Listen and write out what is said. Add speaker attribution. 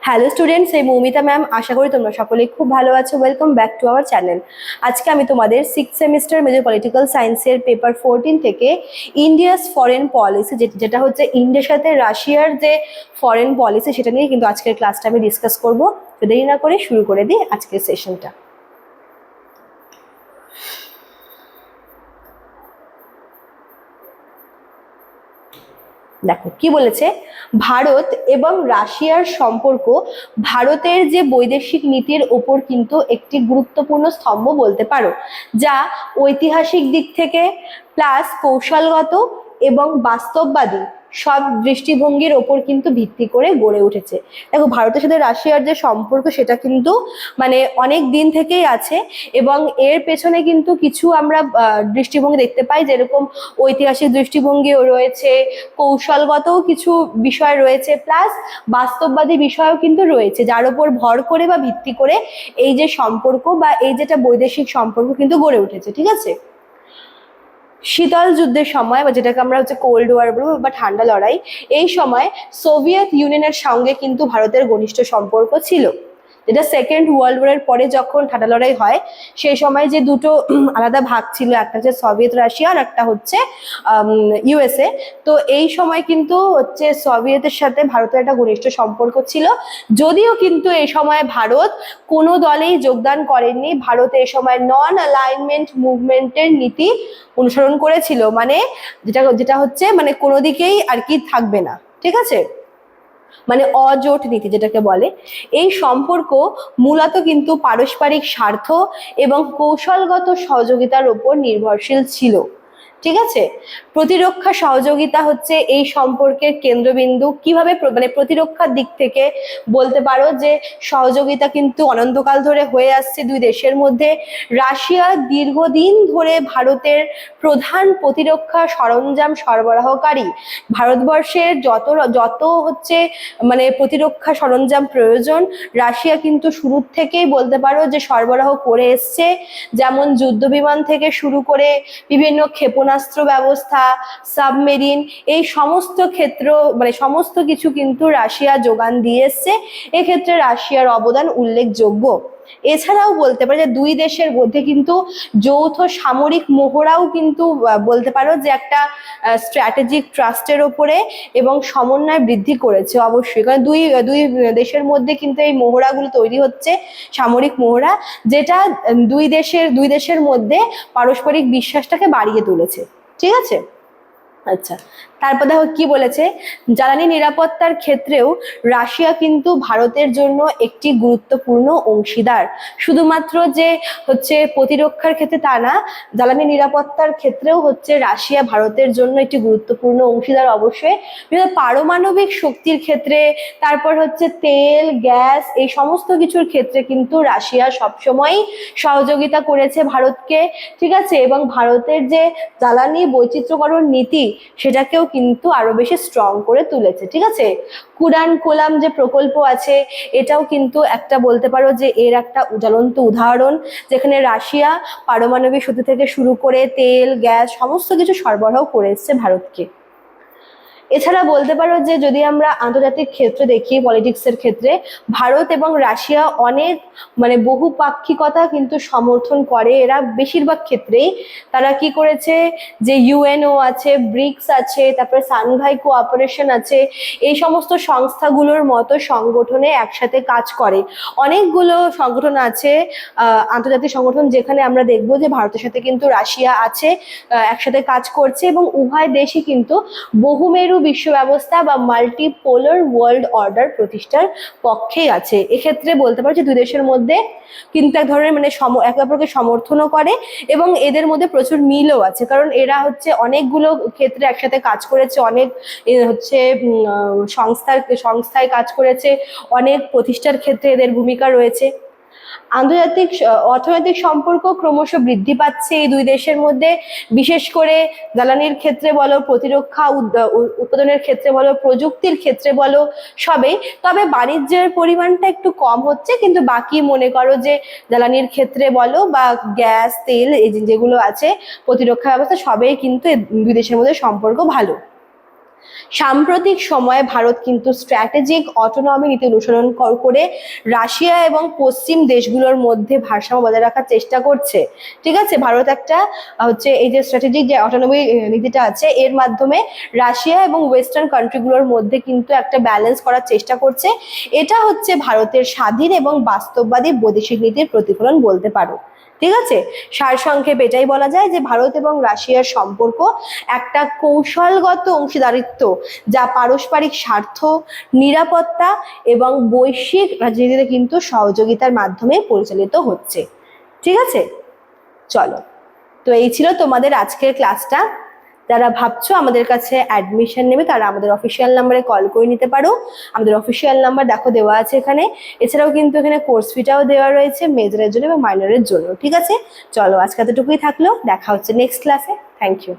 Speaker 1: Hello students, এই Moumita ma'am. আশা করি তোমরা সকলেই খুব ভালো আছো। Welcome back to our channel. আজকে আমি তোমাদের 6th সেমিস্টার মেজর পলিটিক্যাল সায়েন্সের পেপার 14 থেকে ইন্ডিয়াস ফরেন পলিসি, যেটা হচ্ছে ইন্ডিয়ার সাথে রাশিয়ার যে ফরেন পলিসি, সেটা নিয়ে কিন্তু আজকের ক্লাসটা আমি ডিসকাস করবো। তো দেরি না করে শুরু করে দিই আজকের সেশনটা। দেখো কি বলেছে, ভারত এবং রাশিয়ার সম্পর্ক ভারতের যে বৈদেশিক নীতির ওপর কিন্তু একটি গুরুত্বপূর্ণ স্তম্ভ বলতে পারো, যা ঐতিহাসিক দিক থেকে প্লাস কৌশলগত এবং বাস্তববাদী সব দৃষ্টিভঙ্গির ওপর কিন্তু ভিত্তি করে গড়ে উঠেছে। দেখো, ভারতের সাথে রাশিয়ার যে সম্পর্ক সেটা কিন্তু মানে অনেক দিন থেকেই আছে, এবং এর পেছনে কিন্তু কিছু আমরা দৃষ্টিভঙ্গি দেখতে পাই, যেরকম ঐতিহাসিক দৃষ্টিভঙ্গিও রয়েছে, কৌশলগতও কিছু বিষয় রয়েছে, প্লাস বাস্তববাদী বিষয়ও কিন্তু রয়েছে, যার উপর ভর করে বা ভিত্তি করে এই যে সম্পর্ক বা এই যেটা বৈদেশিক সম্পর্ক কিন্তু গড়ে উঠেছে। ঠিক আছে, শীতল যুদ্ধের সময় বা যেটাকে আমরা হচ্ছে কোল্ড ওয়ার বলবো বা ঠান্ডা লড়াই, এই সময় সোভিয়েত ইউনিয়নের সঙ্গে কিন্তু ভারতের ঘনিষ্ঠ সম্পর্ক ছিল। যেটা সেকেন্ড ওয়ার্ল্ড ওয়ারের পরে যখন ঠান্ডা লড়াই হয়, সেই সময় যে দুটো আলাদা ভাগ ছিল, একটা হচ্ছে সোভিয়েত রাশিয়া আর একটা হচ্ছে ইউএসএ। তো এই সময় কিন্তু হচ্ছে সোভিয়েতের সাথে ভারতের একটা ঘনিষ্ঠ সম্পর্ক ছিল, যদিও কিন্তু এই সময় ভারত কোনো দলেই যোগদান করেননি। ভারত এই সময় নন অ্যালাইনমেন্ট মুভমেন্টের নীতি অনুসরণ করেছিল, মানে যেটা হচ্ছে মানে কোনো দিকেই আর কি থাকবে না। ঠিক আছে, মানে অজোট নীতি যেটাকে বলে। এই সম্পর্ক মূলত কিন্তু পারস্পরিক স্বার্থ এবং কৌশলগত সহযোগিতার উপর নির্ভরশীল ছিল। ঠিক আছে, প্রতিরক্ষা সহযোগিতা হচ্ছে এই সম্পর্কের কেন্দ্রবিন্দু। কিভাবে মানে প্রতিরক্ষার দিক থেকে বলতে পারো যে সহযোগিতা কিন্তু অনন্তকাল ধরে হয়ে আসছে দুই দেশের মধ্যে। রাশিয়া দীর্ঘদিন ধরে ভারতের প্রধান প্রতিরক্ষা সরঞ্জাম সরবরাহকারী। ভারতবর্ষের যত হচ্ছে মানে প্রতিরক্ষা সরঞ্জাম প্রয়োজন, রাশিয়া কিন্তু শুরুর থেকেই বলতে পারো যে সরবরাহ করে এসছে। যেমন যুদ্ধ বিমান থেকে শুরু করে বিভিন্ন ক্ষেপণাস্ত্র ব্যবস্থা, সাবমেরিন, এই সমস্ত ক্ষেত্র মানে সমস্ত কিছু কিন্তু রাশিয়া যোগান দিয়ে এসছে। এক্ষেত্রে রাশিয়ার অবদান উল্লেখযোগ্য। এছাড়াও বলতে পারো যে দুই দেশের মধ্যে কিন্তু যৌথ সামরিক মহড়াও কিন্তু বলতে পারো যে একটা স্ট্র্যাটেজিক ট্রাস্টের ওপরে এবং সমন্বয় বৃদ্ধি করেছে। অবশ্যই, কারণ দুই দুই দেশের মধ্যে কিন্তু এই মহড়াগুলো তৈরি হচ্ছে, সামরিক মহড়া, যেটা দুই দেশের মধ্যে পারস্পরিক বিশ্বাসটাকে বাড়িয়ে তুলেছে। ঠিক আছে, আচ্ছা, তারপর দেখো কি বলেছে, জ্বালানি নিরাপত্তার ক্ষেত্রেও রাশিয়া কিন্তু ভারতের জন্য একটি গুরুত্বপূর্ণ অংশীদার। শুধুমাত্র যে হচ্ছে প্রতিরক্ষার ক্ষেত্রে তা না, জ্বালানি নিরাপত্তার ক্ষেত্রেও হচ্ছে রাশিয়া ভারতের জন্য একটি গুরুত্বপূর্ণ অংশীদার। অবশ্যই পারমাণবিক শক্তির ক্ষেত্রে, তারপর হচ্ছে তেল, গ্যাস, এই সমস্ত কিছুর ক্ষেত্রে কিন্তু রাশিয়া সবসময়ই সহযোগিতা করেছে ভারতকে। ঠিক আছে, এবং ভারতের যে জ্বালানি বৈচিত্র্যকরণ নীতি, সেটাকেও কিন্তু আরো বেশি স্ট্রং করে তুলেছে। ঠিক আছে, কুডানকোলাম যে প্রকল্প আছে, এটাও কিন্তু একটা বলতে পারো যে এর একটা জ্বলন্ত উদাহরণ, যেখানে রাশিয়া পারমাণবিক শক্তি থেকে শুরু করে তেল, গ্যাস সমস্ত কিছু সরবরাহ করে এসছে ভারতকে। এছাড়া বলতে পারো যে যদি আমরা আন্তর্জাতিক ক্ষেত্রে দেখি, পলিটিক্সের ক্ষেত্রে ভারত এবং রাশিয়া অনেক মানে বহুপাক্ষিকতা কিন্তু সমর্থন করে। এরা বেশিরভাগ ক্ষেত্রেই তারা কি করেছে, যে ইউএনও আছে, ব্রিক্স আছে, তারপরে সাংঘাই কোঅপারেশন আছে, এই সমস্ত সংস্থাগুলোর মতো সংগঠনে একসাথে কাজ করে। অনেকগুলো সংগঠন আছে, আন্তর্জাতিক সংগঠন, যেখানে আমরা দেখবো যে ভারতের সাথে কিন্তু রাশিয়া আছে, একসাথে কাজ করছে, এবং উভয় দেশই কিন্তু বহুমেরু বিশ্ব ব্যবস্থা বা মাল্টিপোলার ওয়ার্ল্ড অর্ডার প্রতিষ্ঠার পক্ষেই আছে। এক্ষেত্রে বলতে পারো যে দুই দেশের মধ্যে কিন্তু এক ধরনের মানে একে অপরকে সমর্থনও করে, এবং এদের মধ্যে প্রচুর মিলও আছে, কারণ এরা হচ্ছে অনেকগুলো ক্ষেত্রে একসাথে কাজ করেছে, অনেক হচ্ছে সংস্থায় কাজ করেছে, অনেক প্রতিষ্ঠার ক্ষেত্রে এদের ভূমিকা রয়েছে। আন্তর্জাতিক অর্থনৈতিক সম্পর্ক ক্রমশ বৃদ্ধি পাচ্ছে এই দুই দেশের মধ্যে, বিশেষ করে জ্বালানির ক্ষেত্রে বলো, প্রতিরক্ষা উৎপাদনের ক্ষেত্রে বলো, প্রযুক্তির ক্ষেত্রে বলো, সবেই। তবে বাণিজ্যের পরিমাণটা একটু কম হচ্ছে, কিন্তু বাকি মনে করো যে জ্বালানির ক্ষেত্রে বলো বা গ্যাস, তেল, এই যেগুলো আছে, প্রতিরক্ষা ব্যবস্থা, সবেই কিন্তু দুই দেশের মধ্যে সম্পর্ক ভালো। সাম্প্রতিক সময়ে ভারত কিন্তু স্ট্র্যাটেজিক অটোনমি নীতি অনুসরণ করে রাশিয়া এবং পশ্চিম দেশগুলোর মধ্যে ভারসাম্য বজায় রাখার চেষ্টা করছে। ঠিক আছে, ভারত একটা হচ্ছে এই যে স্ট্র্যাটেজিক যে অটোনমি নীতিটা আছে এর মাধ্যমে রাশিয়া এবং ওয়েস্টার্ন কান্ট্রিগুলোর মধ্যে কিন্তু একটা ব্যালেন্স করার চেষ্টা করছে। এটা হচ্ছে ভারতের স্বাধীন এবং বাস্তববাদী বৈদেশিক নীতির প্রতিফলন বলতে পারো। ঠিক আছে, সারসংক্ষেপ এটাই বলা যায় যে ভারত এবং রাশিয়ার সম্পর্ক একটা কৌশলগত অংশীদারিত্ব যা পারস্পরিক স্বার্থ, নিরাপত্তা এবং বৈশ্বিক রাজনীতিতে কিন্তু সহযোগিতার মাধ্যমে পরিচালিত হচ্ছে। ঠিক আছে, চলো, তো এই ছিল তোমাদের আজকের ক্লাসটা। যারা ভাবছো আমাদের কাছে অ্যাডমিশন নেবে তারা আমাদের অফিসিয়াল নাম্বারে কল করে নিতে পারো। আমাদের অফিসিয়াল নাম্বার দেখো দেওয়া আছে এখানে। এছাড়াও কিন্তু এখানে কোর্স ফিটাও দেওয়া রয়েছে মেজরের জন্য এবং মাইনরের জন্য। ঠিক আছে, চলো আজকে এতটুকুই থাকলো, দেখা হচ্ছে নেক্সট ক্লাসে। Thank you.